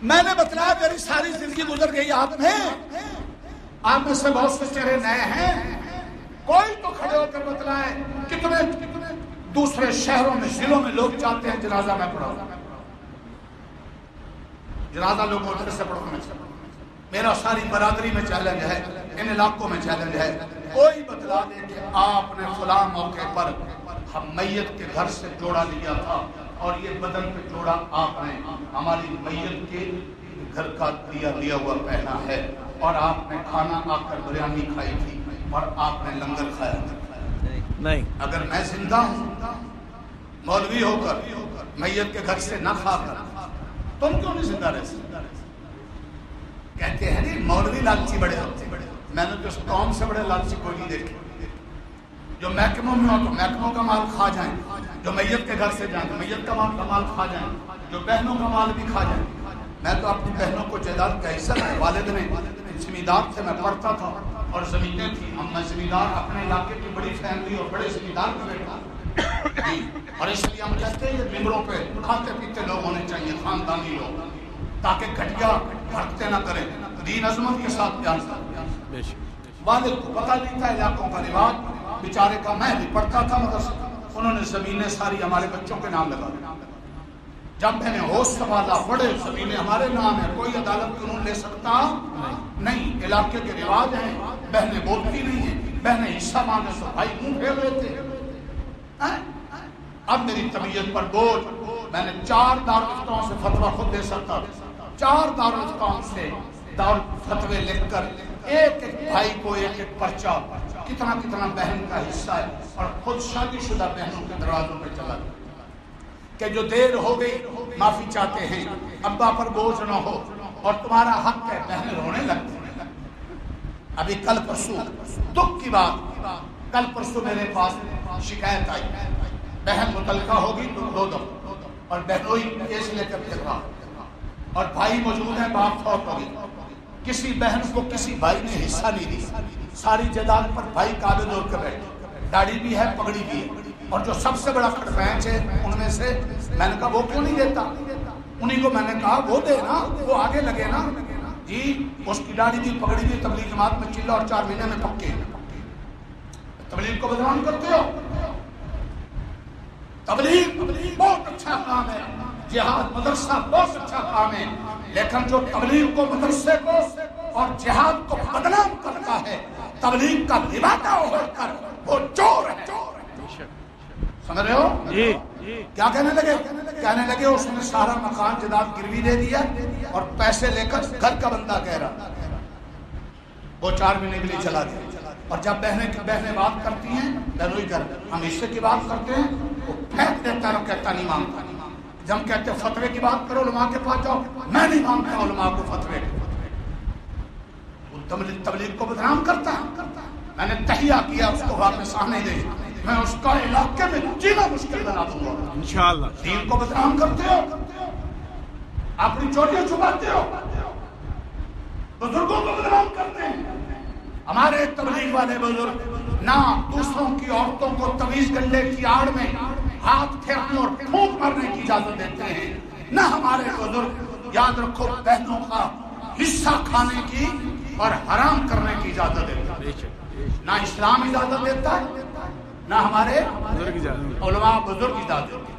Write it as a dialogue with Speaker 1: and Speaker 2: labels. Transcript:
Speaker 1: میں نے بتلایا میری ساری زندگی گزر گئی آپ میں سے بہت سے چہرے نئے ہیں، کوئی تو کھڑے ہو کر بتلائے کتنے دوسرے شہروں میں ضلعوں میں لوگ چاہتے ہیں جنازہ میں پڑھاؤں، جنازہ لوگ ادھر سے پڑھو، میرا ساری برادری میں چیلنج ہے، ان علاقوں میں چیلنج ہے، کوئی بتلا دے کہ آپ نے فلاں موقع پر ہم میت کے گھر سے جوڑا لیا تھا اور یہ بدن پہ جوڑا آپ نے ہماری میت کے گھر کا لیا ہوا پہنا ہے، اور آپ نے کھانا آ کر بریانی کھائی تھی اور آپ نے لنگر کھایا تھا۔
Speaker 2: نہیں،
Speaker 1: اگر میں زندہ ہوں مولوی ہو کر میت کے گھر سے نہ کھا کر، تم کیوں نہیں زندہ رہ سکتے؟ کہتے ہیں نہیں مولوی لالچی بڑے ہوتے، میں نے تو اس قوم سے بڑے لالچی کوئی نہیں دیکھے، جو محکموں میں ہو تو محکموں کا مال کھا جائیں، جو میت کے گھر سے جائیں تو میت کا مال کھا جائیں، جو بہنوں کا مال بھی کھا جائیں۔ میں تو اپنی بہنوں کو جائیداد کا حصہ ہے، والد نے زمیندار تھے، میں پڑھتا تھا اور زمینیں تھیں، ہم میں زمیندار اپنے علاقے کی بڑی فیملی اور بڑے زمیندار کا بیٹا، اور اس لیے ہم کہتے ہیں یہ ممبروں پہ کھاتے پیتے لوگ ہونے چاہیے، خاندانی لوگ، تاکہ گھٹیا بھڑکتے نہ کریں، دین عظمت کے ساتھ پیار کریں۔ والد کو پتہ نہیں تھا علاقوں کا رواج، بیچارے کا میں بھی پڑھتا تھا مدرسے، انہوں نے زمینیں ساری ہمارے بچوں کے نام لگا دی۔ جب میں نے ہوش سنبھالا بڑے زمینیں ہمارے نام ہیں، کوئی عدالت قانون لے سکتا نہیں، علاقے کے رواج ہیں، بہنیں بولتی نہیں ہیں، بہنیں حصہ مانگے تو بھائی منہ پھیر لیتے۔ اب میری طبیعت پر بوجھ، میں نے 4 دارالفتاؤں سے فتویٰ خود دے سکتا، 4 دارالفتاؤں سے فتوے لکھ کر ایک ایک بھائی کو ایک ایک پرچہ، کتنا کتنا بہن کا حصہ ہے، اور خود شادی شدہ بہنوں کے دروازوں پہ چلا گیا کہ جو دیر ہو گئی معافی چاہتے ہیں، ابا پر بوجھ نہ ہو اور تمہارا حق ہے، بہن رونے لگتے ہیں۔ ابھی کل پرسوں دکھ کی بات، کل پرسوں میرے پاس شکایت آئی، بہن متعلقہ ہوگی تو 2 دفعہ، اور بہنوئی کیس لے کر پھر رہا، اور بھائی موجود ہیں، باپ فوت ہو گئی، کسی بہن کو کسی بھائی نے حصہ نہیں دیا، ساری جائیداد پر بھائی قابض ہو کے بیٹھے، داڑھی بھی ہے پگڑی بھی ہے، اور جو سب سے بڑا خرفینچ ہے ان میں سے، میں نے کہا وہ کیوں نہیں دیتا؟ انہیں کو میں نے کہا وہ دے نا، وہ آگے لگے نا جی، اس کی داڑھی بھی پگڑی بھی تبلیغ جماعت میں چلا اور 4 مہینے میں پکے، تبلیغ کو بدنام کرتے ہو؟ تبلیغ بہت اچھا کام ہے، جہاد مدرسہ بہت اچھا کام ہے، لیکن جو تبلیغ کو مدرسے کو اور جہاد کو بدنام کرتا ہے، تبلیغ کا لبادہ اوڑھ کر، وہ چور ہے۔ سمجھ رہے ہو؟
Speaker 2: جی
Speaker 1: کیا کہنے لگے اس نے سارا مکان جائیداد گروی دے دیا اور پیسے لے کر گھر کا بندہ کہہ رہا، وہ 4 مہینے کے لیے چلا گیا، اور جب بہنیں بات کرتی ہیں بہنوئی کر، ہم حصے کی بات کرتے ہیں وہ پھینک دیتا ہے، کہتا نہیں مانگتا، جب کہتے ہیں فتوے کی بات کرو علماء کے پاس جاؤ، میں نہیں مانگتا علماء کو فتوے، تبلیغ کو بدنام کرتا ہے۔ میں نے تہیہ کیا اس کو واپس آنے دے، میں اس کا علاقے میں جینا مشکل بنا دوں گا انشاءاللہ۔ دین کو بدنام کرتے ہو، اپنی چوٹیاں چھپاتے ہو، بزرگوں کو بدنام کرتے ہیں۔ ہمارے تبلیغ والے بزرگ نہ دوسروں کی عورتوں کو تویز گنڈے کی آڑ میں ہاتھ پھیرنے اور پھونک مارنے کی اجازت دیتے ہیں، نہ ہمارے بزرگ یاد رکھو بہنوں کا حصہ کھانے کی اور حرام کرنے کی اجازت دیتا ہے، نہ اسلام اجازت دیتا ہے، نہ ہمارے علماء بزرگ اجازت دیتے ہیں۔